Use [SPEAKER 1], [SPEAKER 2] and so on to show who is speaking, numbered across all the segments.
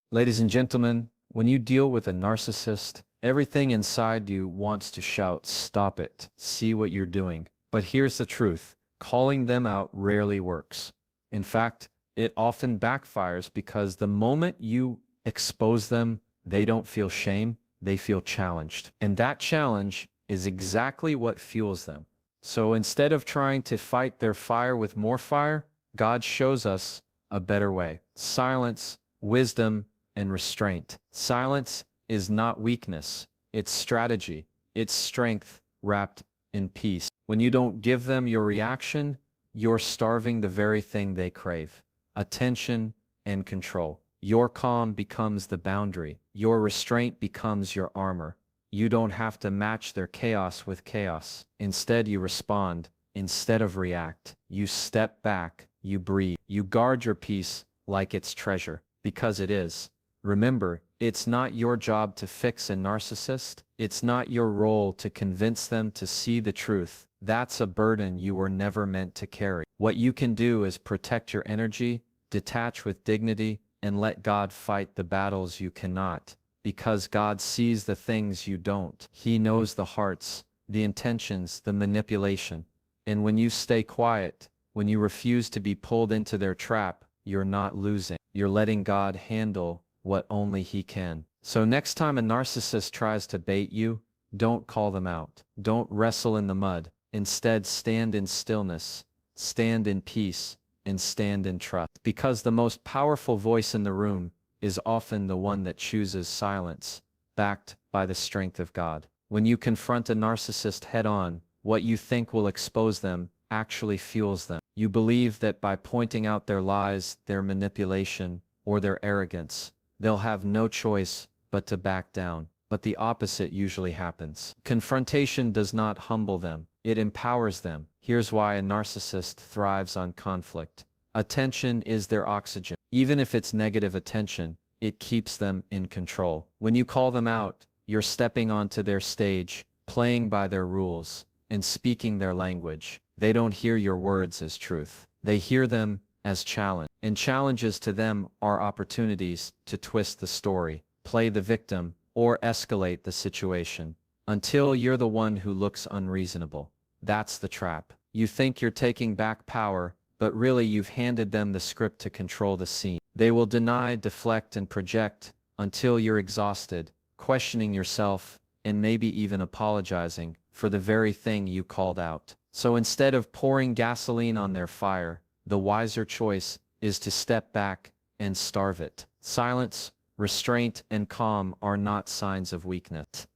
[SPEAKER 1] Ladies and gentlemen, when you deal with a narcissist, everything inside you wants to shout, "Stop it, see what you're doing." But here's the truth, calling them out rarely works. In fact, it often backfires because the moment you expose them, they don't feel shame, they feel challenged. And that challenge is exactly what fuels them. So instead of trying to fight their fire with more fire, God shows us a better way. Silence, wisdom, and restraint. Silence is not weakness, it's strategy, it's strength wrapped in peace. When you don't give them your reaction, you're starving the very thing they crave: attention and control. Your calm becomes the boundary, your restraint becomes your armor. You don't have to match their chaos with chaos. Instead, you respond. Instead of react, you step back, you breathe, you guard your peace like it's treasure, because it is. Remember, it's not your job to fix a narcissist. It's not your role to convince them to see the truth. That's a burden you were never meant to carry. What you can do is protect your energy, detach with dignity, and let God fight the battles you cannot. Because God sees the things you don't. He knows the hearts, the intentions, the manipulation. And when you stay quiet, when you refuse to be pulled into their trap, you're not losing. You're letting God handle what only He can. So next time a narcissist tries to bait you, don't call them out. Don't wrestle in the mud. Instead, stand in stillness, stand in peace, and stand in trust. Because the most powerful voice in the room is often the one that chooses silence, backed by the strength of God. When you confront a narcissist head-on, what you think will expose them actually fuels them. You believe that by pointing out their lies, their manipulation, or their arrogance, they'll have no choice but to back down. But the opposite usually happens. Confrontation does not humble them, it empowers them. Here's why a narcissist thrives on conflict. Attention is their oxygen. Even if it's negative attention, it keeps them in control. When you call them out, you're stepping onto their stage, playing by their rules, and speaking their language. They don't hear your words as truth. They hear them as challenge. And challenges to them are opportunities to twist the story, play the victim, or escalate the situation, until you're the one who looks unreasonable. That's the trap. You think you're taking back power, but really you've handed them the script to control the scene. They will deny, deflect, and project until you're exhausted, questioning yourself, and maybe even apologizing for the very thing you called out. So instead of pouring gasoline on their fire, the wiser choice is to step back and starve it. Silence, restraint, and calm are not signs of weakness.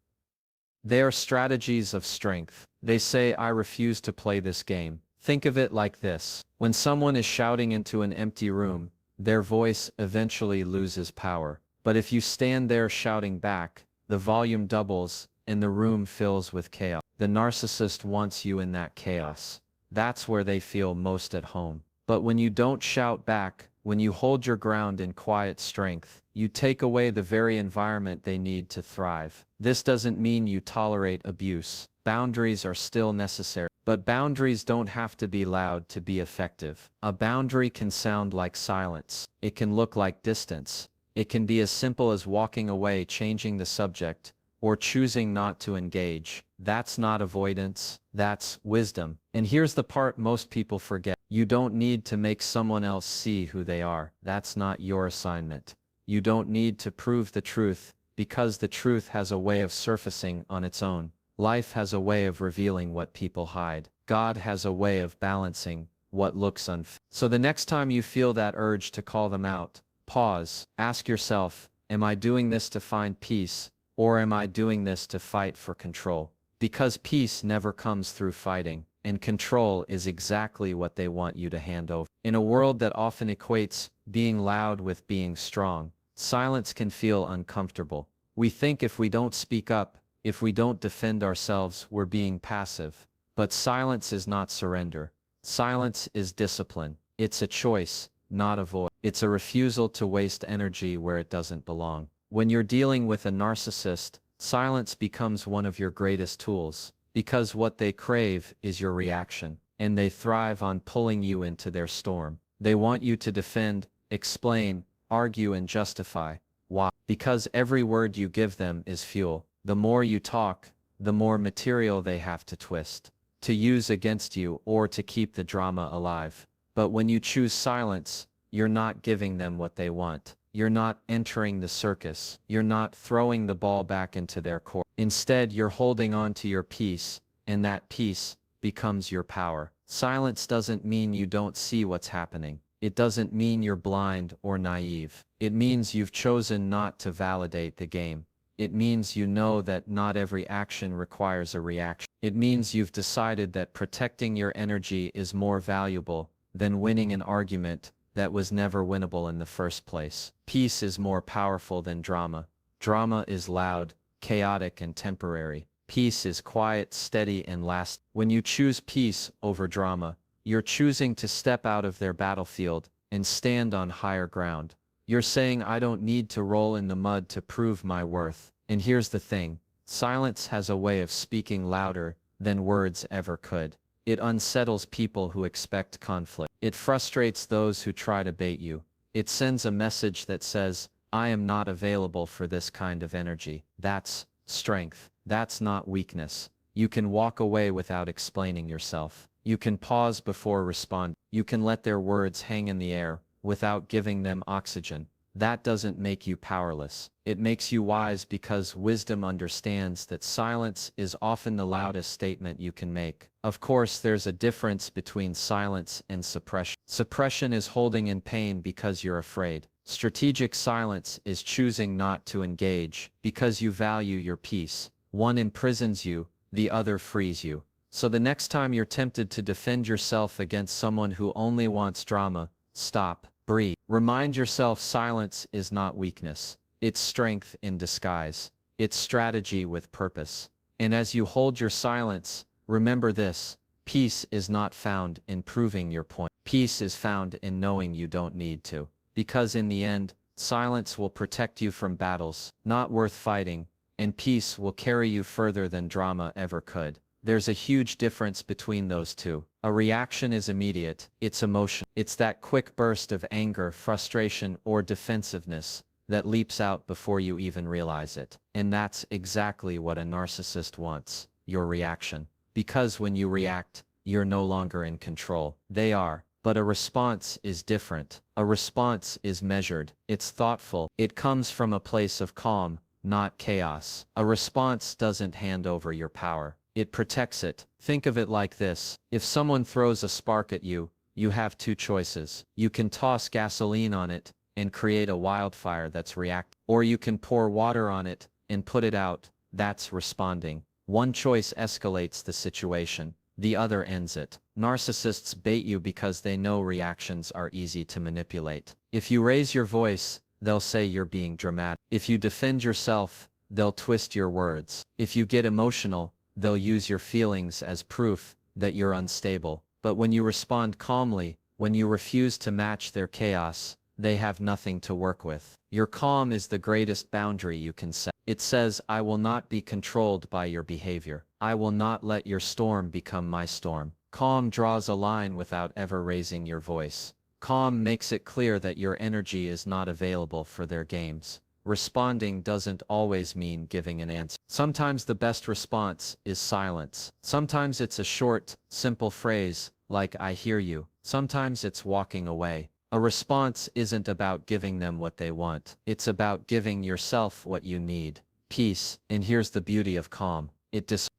[SPEAKER 1] They are strategies of strength. They say, "I refuse to play this game." Think of it like this. When someone is shouting into an empty room, their voice eventually loses power. But if you stand there shouting back, the volume doubles and the room fills with chaos. The narcissist wants you in that chaos. That's where they feel most at home. But when you don't shout back, when you hold your ground in quiet strength, you take away the very environment they need to thrive. This doesn't mean you tolerate abuse. Boundaries are still necessary. But boundaries don't have to be loud to be effective. A boundary can sound like silence. It can look like distance. It can be as simple as walking away, changing the subject, or choosing not to engage. That's not avoidance, that's wisdom. And here's the part most people forget. You don't need to make someone else see who they are. That's not your assignment. You don't need to prove the truth, because the truth has a way of surfacing on its own. Life has a way of revealing what people hide. God has a way of balancing what looks unfair. So the next time you feel that urge to call them out, pause, ask yourself, am I doing this to find peace, or am I doing this to fight for control? Because peace never comes through fighting, and control is exactly what they want you to hand over. In a world that often equates being loud with being strong, silence can feel uncomfortable. We think if we don't speak up, if we don't defend ourselves, we're being passive. But silence is not surrender. Silence is discipline. It's a choice, not a voice. It's a refusal to waste energy where it doesn't belong. When you're dealing with a narcissist, silence becomes one of your greatest tools, because what they crave is your reaction, and they thrive on pulling you into their storm. They want you to defend, explain, argue, and justify, Why? Because every word you give them is fuel. The more you talk, the more material they have to twist, to use against you or to keep the drama alive. But when you choose silence, you're not giving them what they want. You're not entering the circus. You're not throwing the ball back into their court. Instead, you're holding on to your peace, and that peace becomes your power. Silence doesn't mean you don't see what's happening. It doesn't mean you're blind or naive. It means you've chosen not to validate the game. It means you know that not every action requires a reaction. It means you've decided that protecting your energy is more valuable than winning an argument that was never winnable in the first place. Peace is more powerful than drama. Drama is loud, chaotic, and temporary. Peace is quiet, steady, and lasting. When you choose peace over drama, you're choosing to step out of their battlefield and stand on higher ground. You're saying, I don't need to roll in the mud to prove my worth. And here's the thing, silence has a way of speaking louder than words ever could. It unsettles people who expect conflict. It frustrates those who try to bait you. It sends a message that says, I am not available for this kind of energy. That's strength. That's not weakness. You can walk away without explaining yourself. You can pause before responding. You can let their words hang in the air without giving them oxygen. That doesn't make you powerless. It makes you wise, because wisdom understands that silence is often the loudest statement you can make. Of course, there's a difference between silence and suppression. Suppression is holding in pain because you're afraid. Strategic silence is choosing not to engage because you value your peace. One imprisons you, the other frees you. So the next time you're tempted to defend yourself against someone who only wants drama, stop, breathe. Remind yourself silence is not weakness. It's strength in disguise. It's strategy with purpose. And as you hold your silence, remember this: peace is not found in proving your point. Peace is found in knowing you don't need to. Because in the end, silence will protect you from battles not worth fighting, and peace will carry you further than drama ever could. There's a huge difference between those two. A reaction is immediate, it's emotional. It's that quick burst of anger, frustration, or defensiveness that leaps out before you even realize it. And that's exactly what a narcissist wants, your reaction. Because when you react, you're no longer in control. They are. But a response is different. A response is measured. It's thoughtful. It comes from a place of calm, not chaos. A response doesn't hand over your power. It protects it. Think of it like this: if someone throws a spark at you, you have two choices. You can toss gasoline on it and create a wildfire that's reacting, or you can pour water on it and put it out. That's responding. One choice escalates the situation, the other ends it. Narcissists bait you because they know reactions are easy to manipulate. If you raise your voice, they'll say you're being dramatic. If you defend yourself, they'll twist your words. If you get emotional, they'll use your feelings as proof that you're unstable. But when you respond calmly, when you refuse to match their chaos, they have nothing to work with. Your calm is the greatest boundary you can set. It says, I will not be controlled by your behavior. I will not let your storm become my storm. Calm draws a line without ever raising your voice. Calm makes it clear that your energy is not available for their games. Responding doesn't always mean giving an answer. Sometimes the best response is silence. Sometimes it's a short, simple phrase, like I hear you. Sometimes it's walking away. A response isn't about giving them what they want. It's about giving yourself what you need. Peace. And here's the beauty of calm.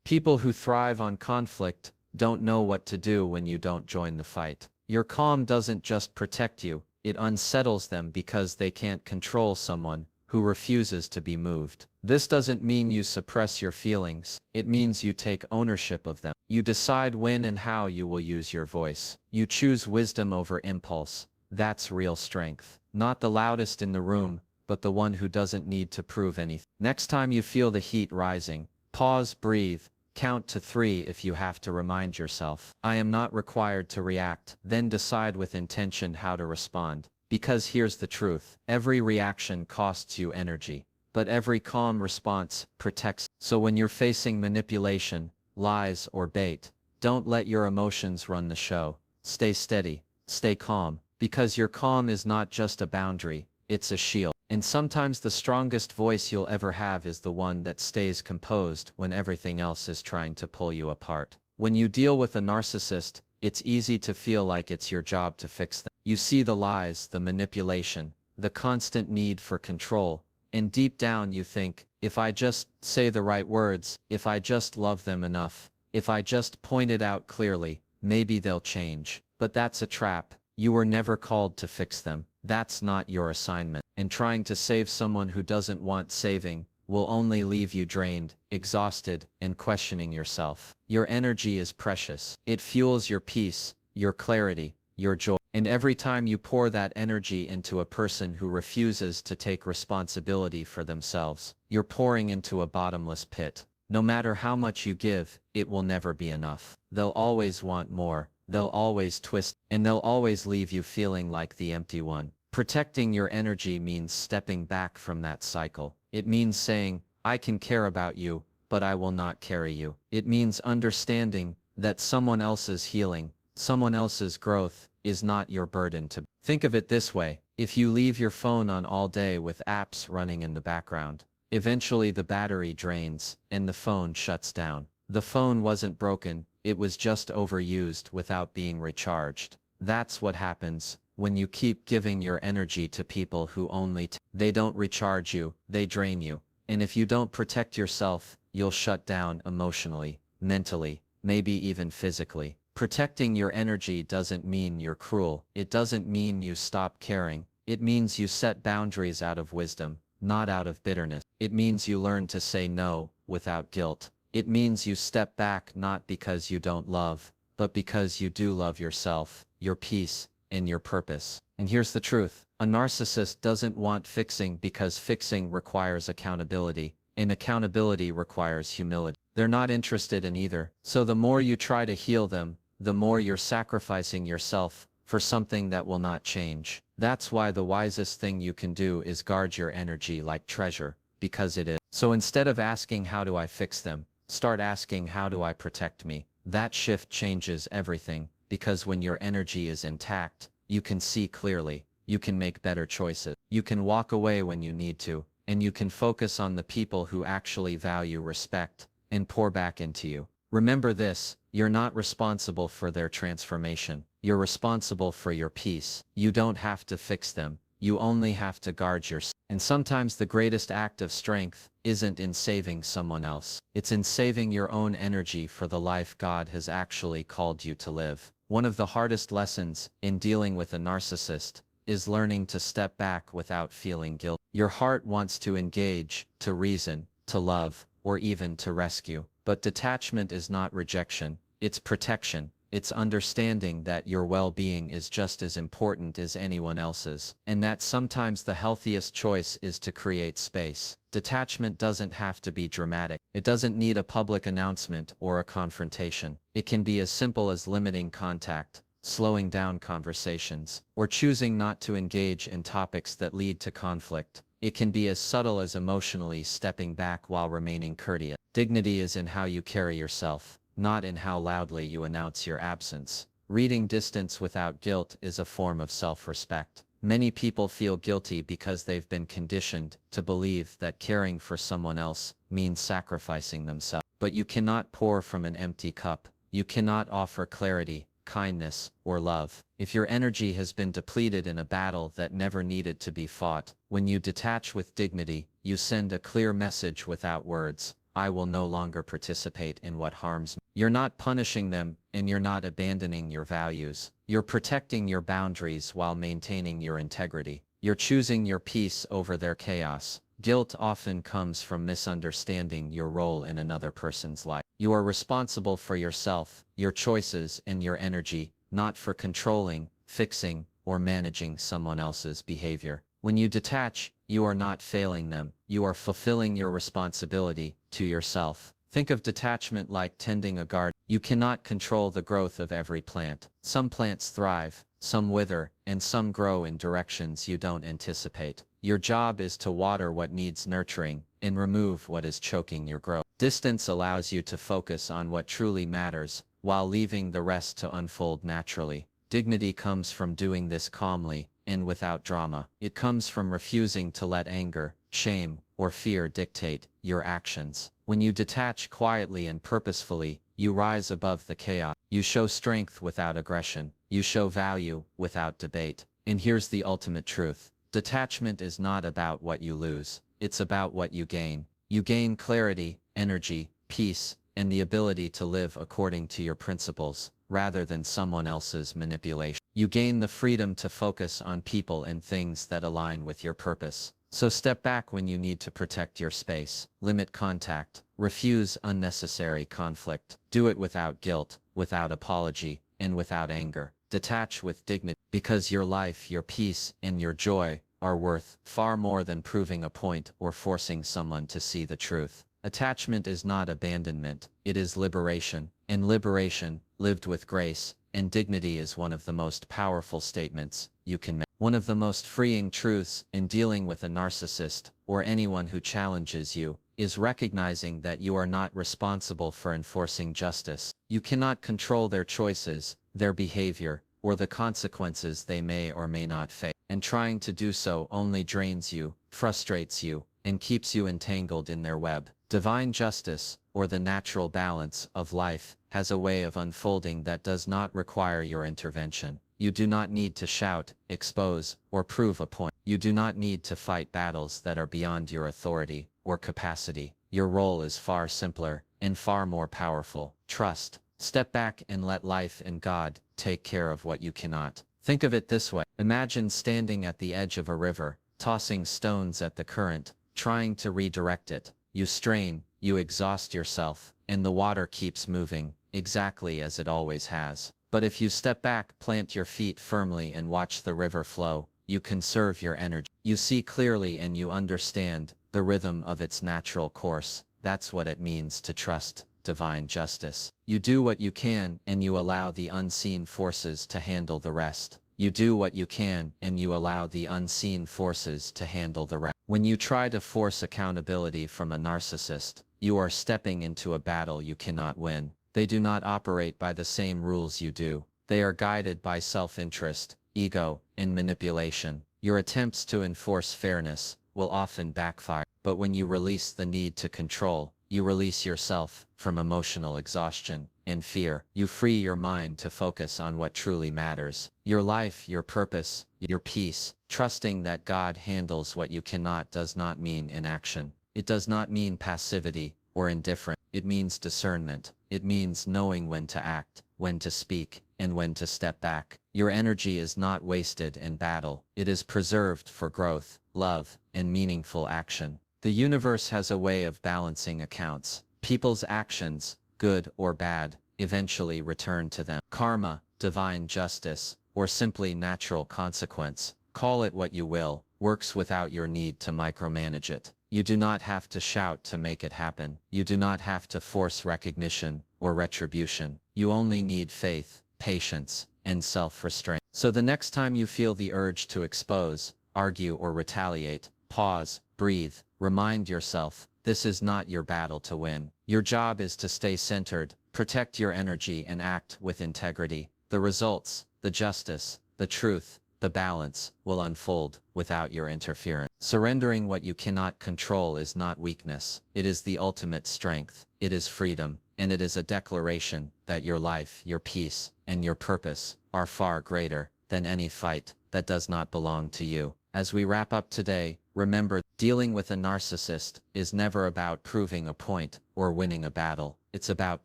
[SPEAKER 1] People who thrive on conflict don't know what to do when you don't join the fight. Your calm doesn't just protect you, it unsettles them because they can't control someone who refuses to be moved. This doesn't mean you suppress your feelings. It means you take ownership of them. You decide when and how you will use your voice. You choose wisdom over impulse. That's real strength. Not the loudest in the room, but the one who doesn't need to prove anything. Next time you feel the heat rising, pause, breathe, count to 3 if you have to remind yourself, I am not required to react. Then decide with intention how to respond. Because here's the truth, every reaction costs you energy, but every calm response protects. So when you're facing manipulation, lies, or bait, don't let your emotions run the show. Stay steady, stay calm, because your calm is not just a boundary, it's a shield. And sometimes the strongest voice you'll ever have is the one that stays composed when everything else is trying to pull you apart. When you deal with a narcissist, it's easy to feel like it's your job to fix them. You see the lies, the manipulation, the constant need for control, and deep down you think, if I just say the right words, if I just love them enough, if I just point it out clearly, maybe they'll change. But that's a trap. You were never called to fix them. That's not your assignment. And trying to save someone who doesn't want saving will only leave you drained, exhausted, and questioning yourself. Your energy is precious. It fuels your peace, your clarity, your joy. And every time you pour that energy into a person who refuses to take responsibility for themselves, you're pouring into a bottomless pit. No matter how much you give, it will never be enough. They'll always want more, they'll always twist, and they'll always leave you feeling like the empty one. Protecting your energy means stepping back from that cycle. It means saying, I can care about you, but I will not carry you. It means understanding that someone else's healing, someone else's growth, is not your burden to. Think of it this way: if you leave your phone on all day with apps running in the background, eventually the battery drains and the phone shuts down. The phone wasn't broken, it was just overused without being recharged. That's what happens when you keep giving your energy to people who only they don't recharge you, they drain you. And if you don't protect yourself, you'll shut down emotionally, mentally, maybe even physically. Protecting your energy doesn't mean you're cruel. It doesn't mean you stop caring. It means you set boundaries out of wisdom, not out of bitterness. It means you learn to say no without guilt. It means you step back not because you don't love, but because you do love yourself, your peace, and your purpose. And here's the truth: a narcissist doesn't want fixing because fixing requires accountability, and accountability requires humility. They're not interested in either. So the more you try to heal them, the more you're sacrificing yourself for something that will not change. That's why the wisest thing you can do is guard your energy like treasure, because it is. So instead of asking how do I fix them, start asking how do I protect me. That shift changes everything, because when your energy is intact, you can see clearly, you can make better choices, you can walk away when you need to, and you can focus on the people who actually value respect and pour back into you. Remember this: you're not responsible for their transformation. You're responsible for your peace. You don't have to fix them. You only have to guard yourself. And sometimes the greatest act of strength isn't in saving someone else. It's in saving your own energy for the life God has actually called you to live. One of the hardest lessons in dealing with a narcissist is learning to step back without feeling guilt. Your heart wants to engage, to reason, to love, or even to rescue. But detachment is not rejection, it's protection. It's understanding that your well-being is just as important as anyone else's, and that sometimes the healthiest choice is to create space. Detachment doesn't have to be dramatic. It doesn't need a public announcement or a confrontation. It can be as simple as limiting contact, slowing down conversations, or choosing not to engage in topics that lead to conflict. It can be as subtle as emotionally stepping back while remaining courteous. Dignity is in how you carry yourself, not in how loudly you announce your absence. Reading distance without guilt is a form of self-respect. Many people feel guilty because they've been conditioned to believe that caring for someone else means sacrificing themselves. But you cannot pour from an empty cup. You cannot offer clarity, kindness, or love if your energy has been depleted in a battle that never needed to be fought. When you detach with dignity, you send a clear message without words: I will no longer participate in what harms me. You're not punishing them, and you're not abandoning your values. You're protecting your boundaries while maintaining your integrity. You're choosing your peace over their chaos. Guilt often comes from misunderstanding your role in another person's life. You are responsible for yourself, your choices, and your energy, not for controlling, fixing, or managing someone else's behavior. When you detach, you are not failing them. You are fulfilling your responsibility to yourself. Think of detachment like tending a garden. You cannot control the growth of every plant. Some plants thrive, some wither, and some grow in directions you don't anticipate. Your job is to water what needs nurturing and remove what is choking your growth. Distance allows you to focus on what truly matters, while leaving the rest to unfold naturally. Dignity comes from doing this calmly,
[SPEAKER 2] and without drama. It comes from refusing to let anger, shame, or fear dictate your actions. When you detach quietly and purposefully, you rise above the chaos. You show strength without aggression. You show value without debate. And here's the ultimate truth. Detachment is not about what you lose. It's about what you gain. You gain clarity, energy, peace, and the ability to live according to your principles, rather than someone else's manipulation. You gain the freedom to focus on people and things that align with your purpose. So step back when you need to protect your space, limit contact, refuse unnecessary conflict, do it without guilt, without apology, and without anger. Detach with dignity, because your life, your peace, and your joy are worth far more than proving a point or forcing someone to see the truth. Attachment is not abandonment, it is liberation, and liberation, lived with grace and dignity, is one of the most powerful statements you can make. One of the most freeing truths in dealing with a narcissist, or anyone who challenges you, is recognizing that you are not responsible for enforcing justice. You cannot control their choices, their behavior, or the consequences they may or may not face. And trying to do so only drains you, frustrates you, and keeps you entangled in their web. Divine justice, or the natural balance of life, has a way of unfolding that does not require your intervention. You do not need to shout, expose, or prove a point. You do not need to fight battles that are beyond your authority or capacity. Your role is far simpler and far more powerful. Trust. Step back and let life and God take care of what you cannot. Think of it this way. Imagine standing at the edge of a river, tossing stones at the current, trying to redirect it. You strain, you exhaust yourself, and the water keeps moving, exactly as it always has. But if you step back, plant your feet firmly and watch the river flow, you conserve your energy. You see clearly and you understand the rhythm of its natural course. That's what it means to trust divine justice. You do what you can and you allow the unseen forces to handle the rest. You do what you can and you allow the unseen forces to handle the rest. When you try to force accountability from a narcissist, you are stepping into a battle you cannot win. They do not operate by the same rules you do. They are guided by self-interest, ego, and manipulation. Your attempts to enforce fairness will often backfire. But when you release the need to control, you release yourself from emotional exhaustion and fear. You free your mind to focus on what truly matters. Your life, your purpose, your peace. Trusting that God handles what you cannot does not mean inaction. It does not mean passivity or indifference. It means discernment. It means knowing when to act, when to speak, and when to step back. Your energy is not wasted in battle. It is preserved for growth, love, and meaningful action. The universe has a way of balancing accounts. People's actions, good or bad, eventually return to them. Karma, divine justice, or simply natural consequence, call it what you will, works without your need to micromanage it. You do not have to shout to make it happen. You do not have to force recognition or retribution. You only need faith, patience, and self-restraint. So the next time you feel the urge to expose, argue, or retaliate, pause, breathe, remind yourself, this is not your battle to win. Your job is to stay centered, protect your energy, and act with integrity. The results, the justice, the truth, the balance, will unfold without your interference. Surrendering what you cannot control is not weakness. It is the ultimate strength. It is freedom, and it is a declaration that your life, your peace, and your purpose are far greater than any fight that does not belong to you. As we wrap up today, remember, dealing with a narcissist is never about proving a point or winning a battle. It's about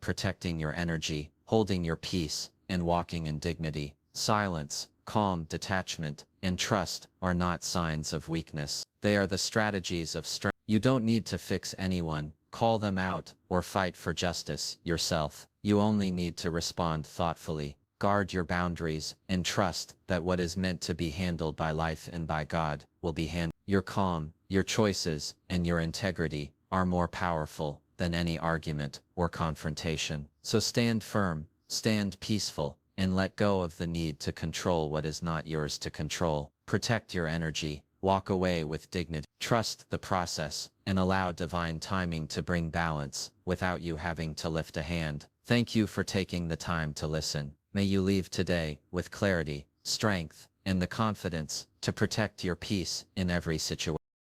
[SPEAKER 2] protecting your energy, holding your peace, and walking in dignity. Silence, calm, detachment, and trust are not signs of weakness. They are the strategies of strength. You don't need to fix anyone, call them out, or fight for justice yourself. You only need to respond thoughtfully, guard your boundaries, and trust that what is meant to be handled by life and by God will be handled. Your calm, your choices, and your integrity are more powerful than any argument or confrontation. So stand firm, stand peaceful, and let go of the need to control what is not yours to control. Protect your energy, walk away with dignity, trust the process, and allow divine timing to bring balance without you having to lift a hand. Thank you for taking the time to listen. May you leave today with clarity, strength, and the confidence to protect your peace in every situation.